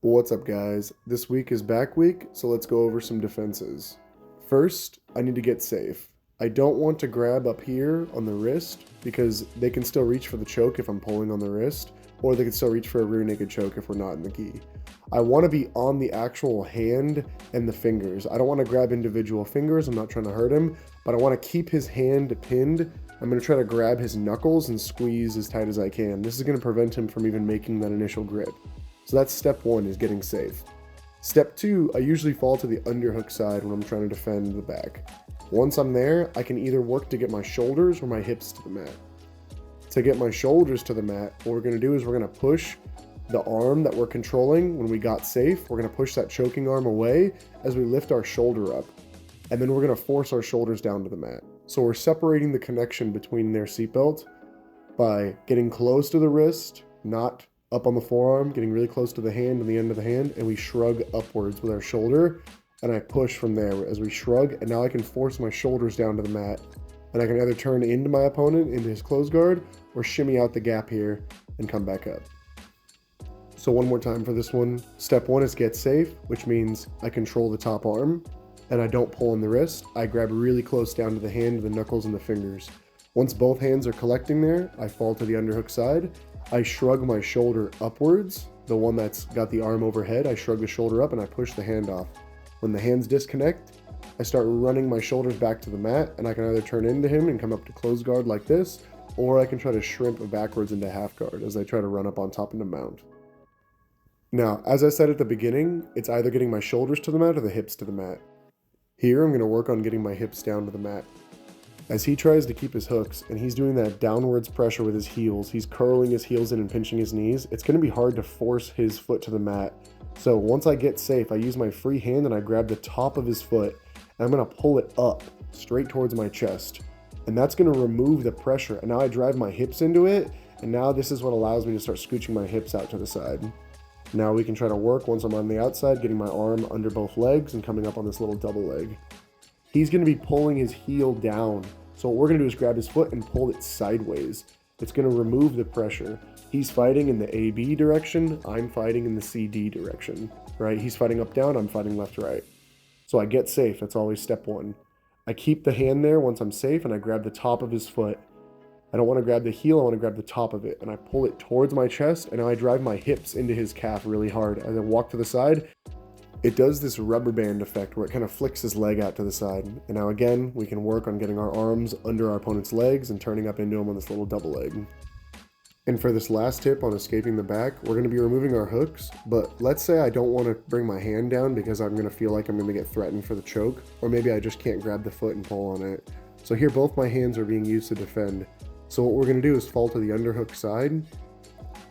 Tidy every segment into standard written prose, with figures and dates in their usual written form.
What's up, guys? This week is back week, so let's go over some defenses. First, I need to get safe. I don't want to grab up here on the wrist because they can still reach for the choke if I'm pulling on the wrist, or they can still reach for a rear naked choke if we're not in the gi. I want to be on the actual hand and the fingers. I don't want to grab individual fingers, I'm not trying to hurt him, but I want to keep his hand pinned. I'm going to try to grab his knuckles and squeeze as tight as I can. This is going to prevent him from even making that initial grip. So that's step one, is getting safe. Step two, I usually fall to the underhook side when I'm trying to defend the back. Once I'm there, I can either work to get my shoulders or my hips to the mat. To get my shoulders to the mat, what we're going to do is we're going to push the arm that we're controlling when we got safe. We're going to push that choking arm away as we lift our shoulder up. And then we're going to force our shoulders down to the mat. So we're separating the connection between their seatbelt by getting close to the wrist, not up on the forearm, getting really close to the hand and the end of the hand, and we shrug upwards with our shoulder, and I push from there as we shrug, and now I can force my shoulders down to the mat, and I can either turn into my opponent, into his close guard, or shimmy out the gap here and come back up. So one more time for this one. Step one is get safe, which means I control the top arm, and I don't pull on the wrist. I grab really close down to the hand, the knuckles, and the fingers. Once both hands are collecting there, I fall to the underhook side. I shrug my shoulder upwards, the one that's got the arm overhead. I shrug the shoulder up and I push the hand off. When the hands disconnect, I start running my shoulders back to the mat, and I can either turn into him and come up to close guard like this, or I can try to shrimp backwards into half guard as I try to run up on top into mount. Now, as I said at the beginning, it's either getting my shoulders to the mat or the hips to the mat. Here, I'm going to work on getting my hips down to the mat. As he tries to keep his hooks, and he's doing that downwards pressure with his heels, he's curling his heels in and pinching his knees, it's going to be hard to force his foot to the mat. So once I get safe, I use my free hand and I grab the top of his foot, and I'm going to pull it up straight towards my chest. And that's going to remove the pressure. And now I drive my hips into it, and now this is what allows me to start scooching my hips out to the side. Now we can try to work once I'm on the outside, getting my arm under both legs and coming up on this little double leg. He's going to be pulling his heel down. So what we're going to do is grab his foot and pull it sideways. It's going to remove the pressure. He's fighting in the AB direction. I'm fighting in the CD direction, right? He's fighting up, down. I'm fighting left, right. So I get safe. That's always step one. I keep the hand there once I'm safe, and I grab the top of his foot. I don't want to grab the heel. I want to grab the top of it, and I pull it towards my chest, and now I drive my hips into his calf really hard. As I walk to the side, it does this rubber band effect where it kind of flicks his leg out to the side. And now again, we can work on getting our arms under our opponent's legs and turning up into him on this little double leg. And for this last tip on escaping the back, we're going to be removing our hooks, but let's say I don't want to bring my hand down because I'm going to feel like I'm going to get threatened for the choke, or maybe I just can't grab the foot and pull on it. So here both my hands are being used to defend. So what we're going to do is fall to the underhook side.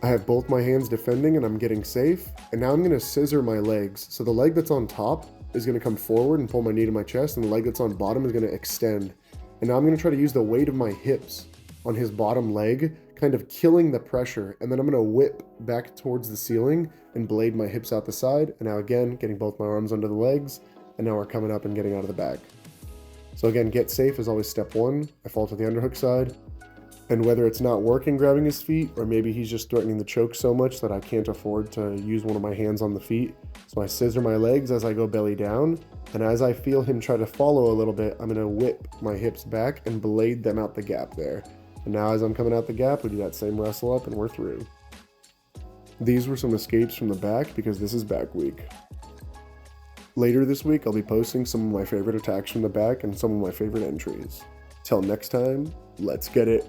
I have both my hands defending and I'm getting safe, and now I'm going to scissor my legs. So the leg that's on top is going to come forward and pull my knee to my chest, and the leg that's on bottom is going to extend. And now I'm going to try to use the weight of my hips on his bottom leg, kind of killing the pressure, and then I'm going to whip back towards the ceiling and blade my hips out the side, and now again getting both my arms under the legs, and now we're coming up and getting out of the back. So again, get safe is always step one. I fall to the underhook side. And whether it's not working grabbing his feet, or maybe he's just threatening the choke so much that I can't afford to use one of my hands on the feet, so I scissor my legs as I go belly down, and as I feel him try to follow a little bit, I'm going to whip my hips back and blade them out the gap there. And now as I'm coming out the gap, we do that same wrestle up and we're through. These were some escapes from the back because this is back week. Later this week, I'll be posting some of my favorite attacks from the back and some of my favorite entries. Till next time, let's get it.